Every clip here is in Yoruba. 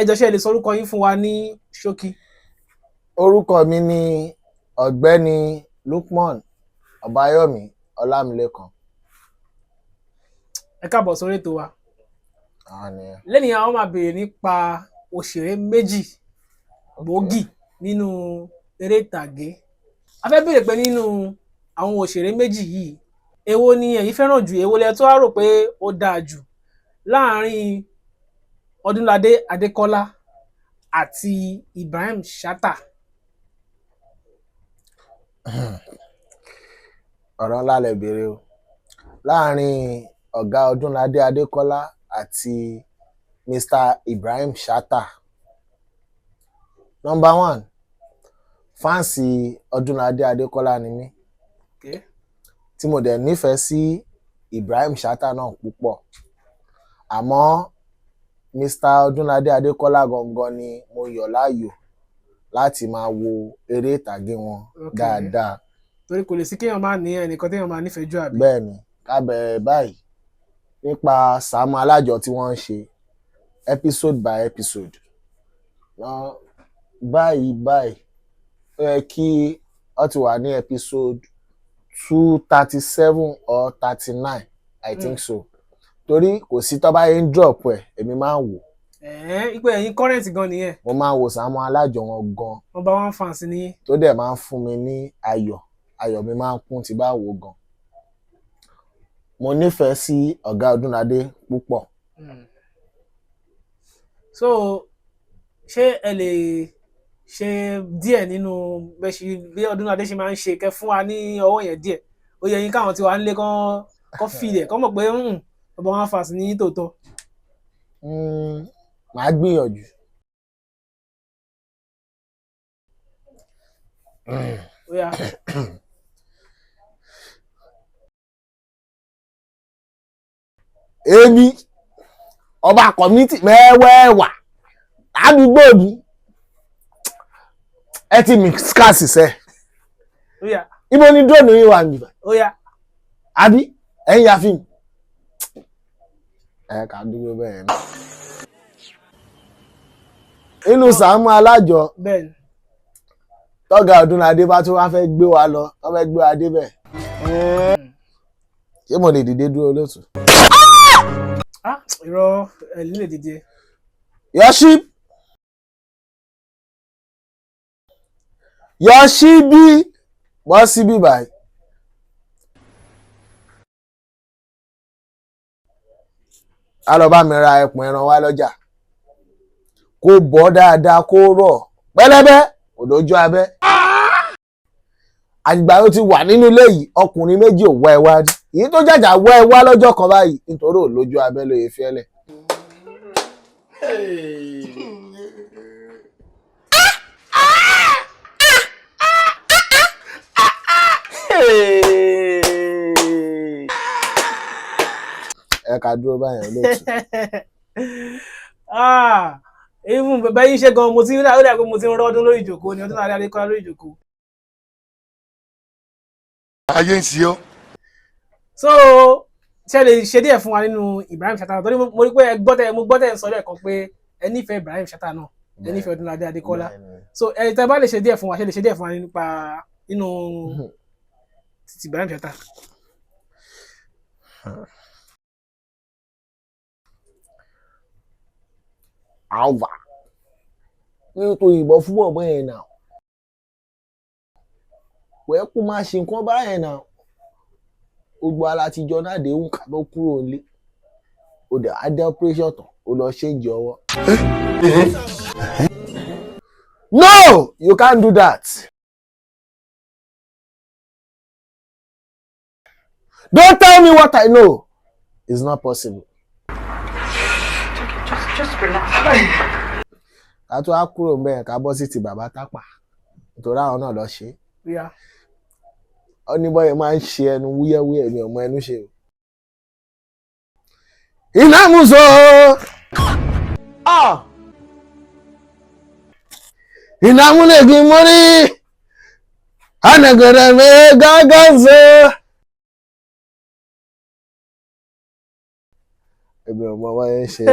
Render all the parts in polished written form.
ẹ jọ̀ọ́ ṣé ẹ lè sọ orúkọ yín fún wa ní ṣókí. Orúkọ mi ni Ọ̀gbẹ́ni Lukman Ọbáyọ̀mí Ọlámilékan. Ẹ káàbọ̀ sórí ètò wa. Lẹ́yìn àwọn máa béèrè nípa òṣèré méjì gbòógì nínú eré ìtàgé. A fẹ́ béèrè pé nínú àwọn òṣèré méjì yìí, èwo ni ẹ̀yin fẹ́ràn jù, èwo lẹ tó wá rò pé ó dáa jù láàárín Odunlade Adekola àti Ibrahim Chatta? Ọ̀rọ̀ ńlá lẹ béèrè o. Láàárín ọ̀gá Odunlade Adekola àti Mr. Ibrahim Chatta. Number one, fáǹsì Odunlade Adekola ni mí. Okay. Tí mo dẹ̀ nífẹ̀ẹ́ sí Ibrahim Chatta náà púpọ̀. Àmọ́ Mr. Odunlade Adekola gangan ni mo yọ̀ láàyò láti máa wo eré ìtàgé wọn dáadáa. Torí kò lè sí kéèyàn máa ní ẹnìkan téèyàn máa nífẹ̀ẹ́ jù àbí. Bẹ́ẹ̀ni, ká bẹ̀rẹ̀ báyìí nípa Sàámú Alájọ tí wọ́n ń ṣe episode by episode. Báyìí ó yẹ kí ó ti wà ní episode 237 or 39, I think so. Torí kò sí tó bá yẹn ń drop ẹ̀, èmi máa ń wò. Ipò ẹ̀yin current gan nìyẹn. Mo máa ń wo Sàámú Alájọ wọn gan. Number one fans ni. Tó dẹ̀ máa ń fún mi ní ayọ̀ mi máa ń kún tí bá wò gan. Mo nífẹ̀ẹ́ sí ọ̀gá Odunlade púpọ̀. So ṣé ẹ lè ṣe díẹ̀ nínú bí Odunlade ṣe máa ń ṣe kẹ́ fún wa ní ọwọ́ yẹn díẹ̀? Ó yẹ yín káwọn tí wà ń lé kán fìlẹ̀ kán mọ̀ pé number one fans ní tòótọ́. Màá gbìyànjú. Èmi ọba community mẹ́wẹ́ẹ̀wà ládùúgbò mi ẹ ti mix káàsì sẹ́. Ibo ni drone yín wà níbà? Àbí ẹ̀yin ya fíìmù? Ẹ ká dúró bẹ́ẹ̀ náà. Inú Sàámú Alájọ tọ́gà Odunlade bá tún wá fẹ́ gbé wa lọ, wọ́n fẹ́ gbé wa débẹ̀. Ṣé mo lè dìde dúró lótú? Irọ́ ẹ̀ lè dìde. Yọ̀ṣí bí wọ́n sí bí báyìí. A lọ bá mi ra ẹpọ̀n ẹran wá lọ́jà. Kó bọ́ dáadáa kó rọ̀ pẹ́lẹ́bẹ́ kò lójú abẹ́. Àgbà ó ti wà nínú ilé yìí, ọkùnrin méjì ò wá ẹ wá rí. Èyí tó jàjà wá ẹ wá lọ́jọ́ kan báyìí nítorí ò lójú abẹ́ lóye fẹ́lẹ̀. Ẹ ká dúró báyẹn lóòtú. Even bẹ́ẹ̀ yín ṣe gan mo ti ń rí àgbo mo ti ń rọ́dún lórí ìjókòó ni Odunlade Adekola lórí ìjókòó. Ayé ń ṣe ọ́. So ṣé lè ṣe díẹ̀ fún wa nínú Ibrahim Chatta? Torí mo rí pé mo gbọ́ tẹ̀ ń sọ lẹ́ẹ̀kan pé ẹ nífẹ̀ẹ́ Ibrahim Chatta náà, ẹ nífẹ̀ẹ́ Odunlade Adekola. So ẹ tẹ́ bá lè ṣe díẹ̀ fún wa, ṣé lè ṣe díẹ̀ fún wa nípa nínú títí Ibrahim Chatta? Alva nítorí ìbọn fún bọ̀bọ̀ yẹn náà wẹ́ẹ́ kó máa ṣe nǹkan báyẹn náà gbogbo alátijọ́ náà dé ń kà ló kúrò nílé ó dẹ̀ á dé operation tán ó lọ ṣéǹjì ọwọ́. No, you can't do that. Don't tell me what I know. It's not possible. Just relax. Ká tó á kúrò ń bẹ̀rẹ̀ ká bọ́ sí ti bàbá Tápà nítorí àwọn náà lọ ṣe. Ó ní bọ́yẹ̀ máa ń ṣe ẹnu wúyẹ́wúyẹ́ mi ọmọ ẹnu ṣe. Iná muso. Iná múlẹ̀gì mórí. Anagẹ̀rẹ̀ mi gángan so. èmi ò mọ wọ́n yẹn ṣe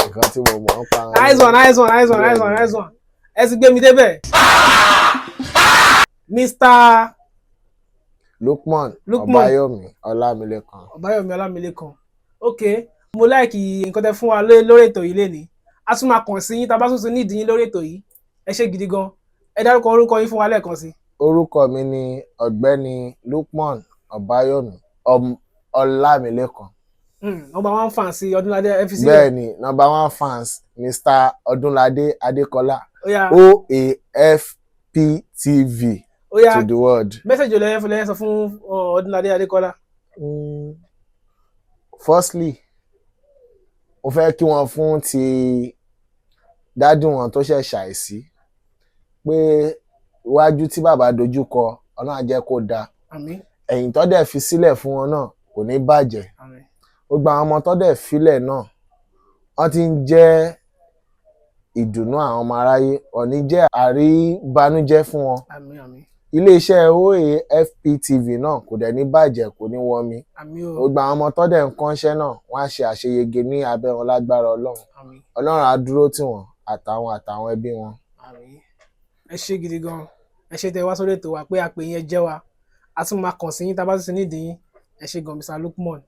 nǹkan tí mo mọ̀ ń pa wọn. nice one nice one nice one nice one nice one ẹ ti gbé mi débẹ̀. Mr. Lukman Ọbáyọ̀mí Ọlámilékan. Ọbáyọ̀mí Ọlámilékan ok mo láìkì nǹkan tẹ́ fún wa lórí ètò yìí lénìí a tún máa kàn sí yín tá a bá tún nídìí yín lórí ètò yìí ẹ ṣé gidi gan ẹ dárúkọ orúkọ yín fún wa lẹ́ẹ̀kan sí. Orúkọ mi ni ọ̀gbẹ́ni Lukman Ọbáyọ̀mí Ọlámilékan. Number 1 fan sí Odunlade FCC. Bẹ́ẹ̀ni number 1 fans Mr. Odunlade Adekola OAFPTV to the world. Message olóyè sọ fún Odunlade Adekola. Firstly mo fẹ́ kí wọ́n fún ti dádì wọn tó ṣẹ̀ ṣàìsí pé iwájú tí bàbá dojú kọ Ọlọ́run á jẹ́ kó dáa. Àmín. Ẹ̀yìn tó dẹ̀ fi sílẹ̀ fún wọn náà kò ní bàjẹ́. Àmín. Gbogbo àwọn ọmọ tó dẹ̀ filẹ̀ náà wọ́n ti ń jẹ́ ìdùnnú àwọn ọmọ aráyé ọ̀ní jẹ́ àríbánújẹ́ fún wọn. Àmín àmín. Iléeṣẹ́ OAFPTV náà kò dẹ̀ ní bàjẹ́ kò ní wọmi. Àmín o. Gbogbo àwọn ọmọ tó dẹ̀ ń kọ́ṣẹ́ náà wọ́n á ṣe àṣeyege ní abẹ́ wọn lágbára Ọlọ́run. Àmín. Ọlọ́run á dúró tì wọ́n àtàwọn ẹbí wọn. Àmín. Ẹ ṣé gidi gan ẹ ṣé tẹ́ wá sórí ètò wa pé àpè yẹn jẹ́ wa a tún máa kàn sí yín tá a bá tún nídìí yín ẹ ṣé gan Mr. Lukman.